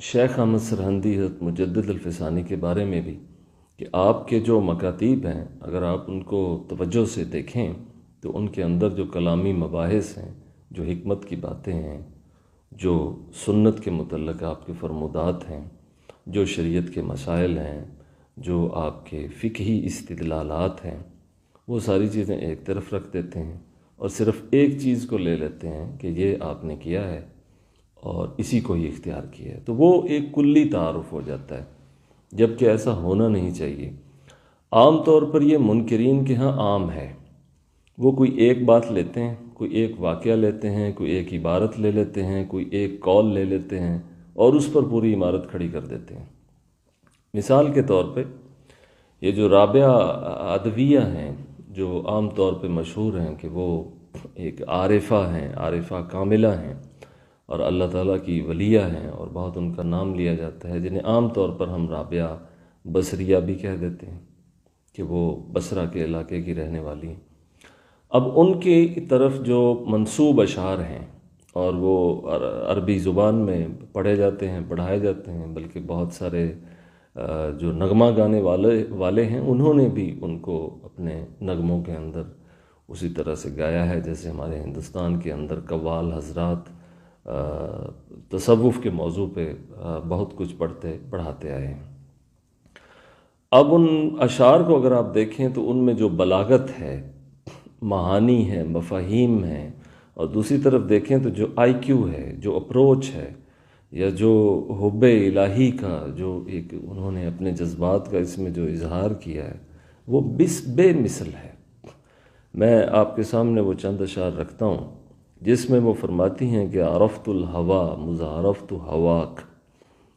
شیخ احمد سرہندی حضرت مجدد الفسانی کے بارے میں بھی کہ آپ کے جو مکاتیب ہیں اگر آپ ان کو توجہ سے دیکھیں تو ان کے اندر جو کلامی مباحث ہیں، جو حکمت کی باتیں ہیں، جو سنت کے متعلق آپ کے فرمودات ہیں، جو شریعت کے مسائل ہیں، جو آپ کے فقہی استدلالات ہیں، وہ ساری چیزیں ایک طرف رکھ دیتے ہیں اور صرف ایک چیز کو لے لیتے ہیں کہ یہ آپ نے کیا ہے اور اسی کو ہی اختیار کیا ہے، تو وہ ایک کلی تعارف ہو جاتا ہے، جبکہ ایسا ہونا نہیں چاہیے۔ عام طور پر یہ منکرین کے ہاں عام ہے، وہ کوئی ایک بات لیتے ہیں، کوئی ایک واقعہ لیتے ہیں، کوئی ایک عبارت لے لیتے ہیں، کوئی ایک قول لے لیتے ہیں اور اس پر پوری عمارت کھڑی کر دیتے ہیں۔ مثال کے طور پہ یہ جو رابعہ ادویہ ہیں، جو عام طور پہ مشہور ہیں کہ وہ ایک عارفہ ہیں، عارفہ کاملہ ہیں اور اللہ تعالیٰ کی ولیہ ہیں اور بہت ان کا نام لیا جاتا ہے، جنہیں عام طور پر ہم رابعہ بصریہ بھی کہہ دیتے ہیں کہ وہ بصرہ کے علاقے کی رہنے والی ہیں۔ اب ان کی طرف جو منسوب اشعار ہیں اور وہ عربی زبان میں پڑھے جاتے ہیں، پڑھائے جاتے ہیں، بلکہ بہت سارے جو نغمہ گانے والے ہیں انہوں نے بھی ان کو اپنے نغموں کے اندر اسی طرح سے گایا ہے جیسے ہمارے ہندوستان کے اندر قوال حضرات تصوف کے موضوع پہ بہت کچھ پڑھاتے آئے ہیں۔ اب ان اشعار کو اگر آپ دیکھیں تو ان میں جو بلاغت ہے، معانی ہے، مفاہیم ہیں، اور دوسری طرف دیکھیں تو جو آئی کیو ہے، جو اپروچ ہے، یا جو حب الہی کا جو ایک انہوں نے اپنے جذبات کا اس میں جو اظہار کیا ہے وہ بے مثل ہے۔ میں آپ کے سامنے وہ چند اشعار رکھتا ہوں جس میں وہ فرماتی ہیں کہ عرفت الہوا مذ عرفت ہواک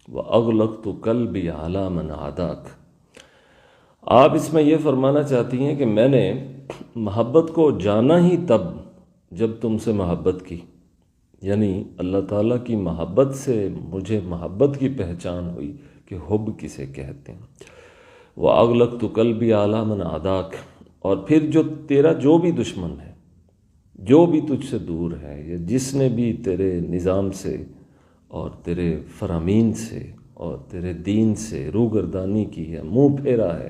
واغلقت قلبی علی من عاداک۔ آپ اس میں یہ فرمانا چاہتی ہیں کہ میں نے محبت کو جانا ہی تب جب تم سے محبت کی، یعنی اللہ تعالیٰ کی محبت سے مجھے محبت کی پہچان ہوئی کہ حب کسے کہتے ہیں۔ وَأَغْلَقْتُ قَلْبِي عَلَى مَنْ عَادَاكَ، اور پھر جو تیرا جو بھی دشمن ہے، جو بھی تجھ سے دور ہے، یا جس نے بھی تیرے نظام سے اور تیرے فرامین سے اور تیرے دین سے روگردانی کی ہے، منہ پھیرا ہے،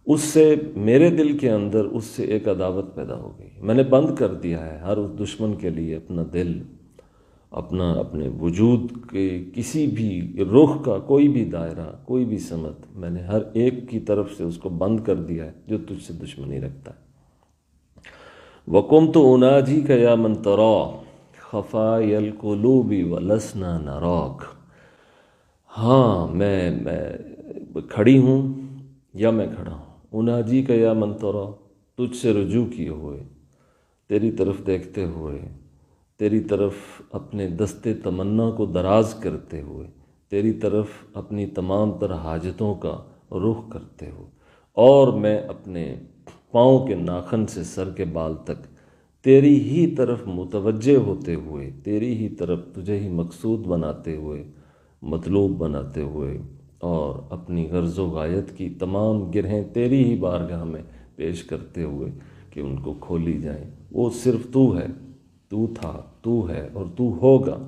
اس سے میرے دل کے اندر اس سے ایک عداوت پیدا ہو گئی۔ میں نے بند کر دیا ہے ہر اس دشمن کے لیے اپنا دل، اپنے وجود کے کسی بھی رخ کا کوئی بھی دائرہ، کوئی بھی سمت، میں نے ہر ایک کی طرف سے اس کو بند کر دیا ہے جو تجھ سے دشمنی رکھتا ہے۔ وَقُمْتُ أُنَاجِيكَ يَا مَنْ تَرَى خَفَايَا الْقُلُوبِ وَلَسْنَا نَرَاكَ۔ ہاں میں کھڑی ہوں یا میں کھڑا ہوں، اناجی کا یا من ترا، تجھ سے رجوع کیے ہوئے، تیری طرف دیکھتے ہوئے، تیری طرف اپنے دست تمنا کو دراز کرتے ہوئے، تیری طرف اپنی تمام تر حاجتوں کا رخ کرتے ہوئے، اور میں اپنے پاؤں کے ناخن سے سر کے بال تک تیری ہی طرف متوجہ ہوتے ہوئے، تیری ہی طرف تجھے ہی مقصود بناتے ہوئے، مطلوب بناتے ہوئے، اور اپنی غرض و غایت کی تمام گرہیں تیری ہی بارگاہ میں پیش کرتے ہوئے کہ ان کو کھولی جائیں۔ وہ صرف تو ہے، تو تھا، تو ہے اور تو ہوگا۔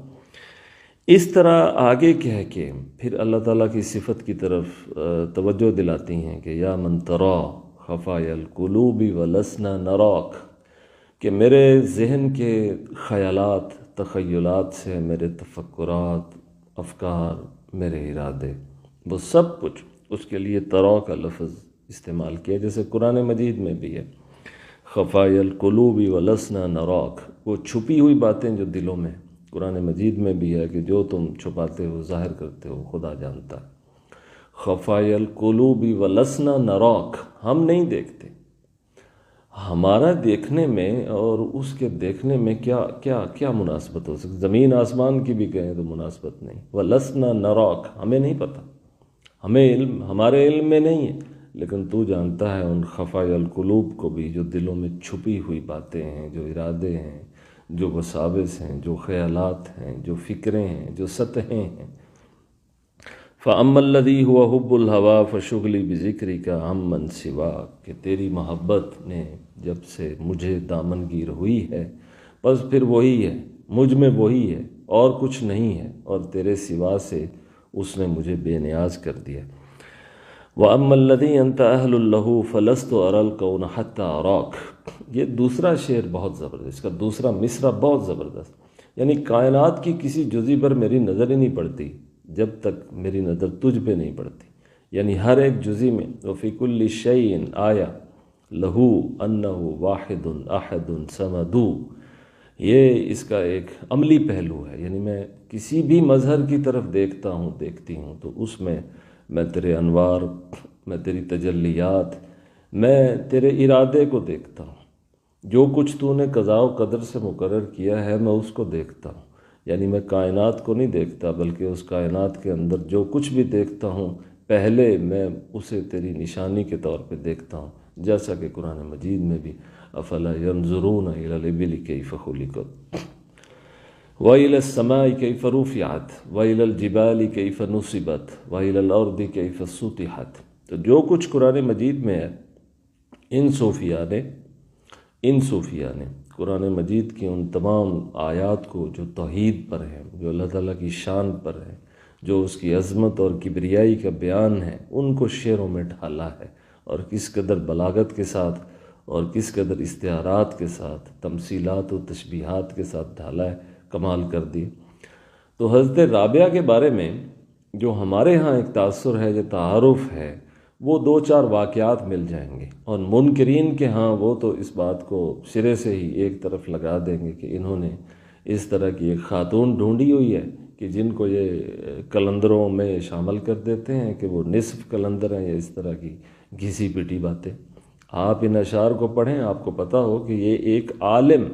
اس طرح آگے کہہ کے پھر اللہ تعالیٰ کی صفت کی طرف توجہ دلاتی ہیں کہ یا من ترا خفایا القلوب ولسنا نراک، کہ میرے ذہن کے خیالات، تخیلات سے میرے تفکرات، افکار، میرے ارادے، وہ سب کچھ اس کے لیے ترا کا لفظ استعمال کیا، جیسے قرآن مجید میں بھی ہے خفایا القلوب ولسنا نراک، وہ چھپی ہوئی باتیں جو دلوں میں، قرآن مجید میں بھی ہے کہ جو تم چھپاتے ہو ظاہر کرتے ہو خدا جانتا ہے۔ خفایا القلوب ولسنا نراک، ہم نہیں دیکھتے، ہمارا دیکھنے میں اور اس کے دیکھنے میں کیا مناسبت ہو سکتی؟ زمین آسمان کی بھی کہیں تو مناسبت نہیں۔ وَلَسْنَا نَرَاكَ، ہمیں نہیں پتہ، ہمارے علم میں نہیں ہے، لیکن تو جانتا ہے ان خفایا القلوب کو بھی، جو دلوں میں چھپی ہوئی باتیں ہیں، جو ارادے ہیں، جو وساوس ہیں، جو خیالات ہیں، جو فکریں ہیں، جو سطحیں ہیں۔ فَأَمَّا الَّذِي هُوَ حُبُّ الْهَوَىٰ فَشُغْلِي بِذِكْرِكَ عَمَّنْ سِوَاكَ، کہ تیری محبت نے جب سے مجھے دامن گیر ہوئی ہے، بس پھر وہی ہے، مجھ میں وہی ہے، اور کچھ نہیں ہے، اور تیرے سوا سے اس نے مجھے بے نیاز کر دیا۔ وَأَمَّا الَّذِي أَنْتَ أَهْلٌ لَهُ فَلَسْتُ أَرَى الْكَوْنَ حَتَّى أَرَاكَ۔ یہ دوسرا شعر بہت زبردست، اس کا دوسرا مصرع بہت زبردست، یعنی کائنات کی کسی جزئی پر میری نظر ہی نہیں پڑتی جب تک میری نظر تجھ پہ نہیں پڑتی، یعنی ہر ایک جزئی میں وَفِي كُلِّ شَيْءٍ آیَةٌ لَهُ أَنَّهُ وَاحِدٌ أَحَدٌ صَمَدُ۔ یہ اس کا ایک عملی پہلو ہے، یعنی میں کسی بھی مظہر کی طرف دیکھتا ہوں، دیکھتی ہوں، تو اس میں تیرے انوار، میں تیری تجلیات، میں تیرے ارادے کو دیکھتا ہوں، جو کچھ تو نے قضاء و قدر سے مقرر کیا ہے میں اس کو دیکھتا ہوں، یعنی میں کائنات کو نہیں دیکھتا بلکہ اس کائنات کے اندر جو کچھ بھی دیکھتا ہوں پہلے میں اسے تیری نشانی کے طور پہ دیکھتا ہوں، جیسا کہ قرآن مجید میں بھی افلا ينظرون الى الابل كيف خلقت وإلى السماء كيف رفعت وإلى الجبال كيف نصبت وإلى الأرض كيف سطحت۔ تو جو کچھ قرآن مجید میں ہے، ان صوفیاء نے قرآن مجید کی ان تمام آیات کو جو توحید پر ہیں، جو اللہ تعالیٰ کی شان پر ہیں، جو اس کی عظمت اور کبریائی کا بیان ہے، ان کو شعروں میں ڈھالا ہے، اور کس قدر بلاغت کے ساتھ اور کس قدر استعارات کے ساتھ، تمثیلات و تشبیہات کے ساتھ ڈھالا ہے، کمال کر دی۔ تو حضرت رابعہ کے بارے میں جو ہمارے ہاں ایک تاثر ہے، جو تعارف ہے، وہ دو چار واقعات مل جائیں گے، اور منکرین کے ہاں وہ تو اس بات کو سرے سے ہی ایک طرف لگا دیں گے کہ انہوں نے اس طرح کی ایک خاتون ڈھونڈی ہوئی ہے کہ جن کو یہ کلندروں میں شامل کر دیتے ہیں کہ وہ نصف کلندر ہیں، یا اس طرح کی گھسی پٹی باتیں۔ آپ ان اشعار کو پڑھیں، آپ کو پتہ ہو کہ یہ ایک عالم،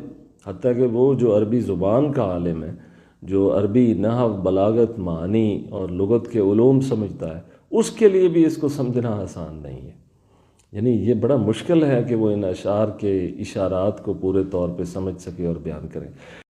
حتیٰ کہ وہ جو عربی زبان کا عالم ہے، جو عربی نحو، بلاغت، معنی اور لغت کے علوم سمجھتا ہے، اس کے لیے بھی اس کو سمجھنا آسان نہیں ہے، یعنی یہ بڑا مشکل ہے کہ وہ ان اشعار کے اشارات کو پورے طور پہ سمجھ سکے اور بیان کریں۔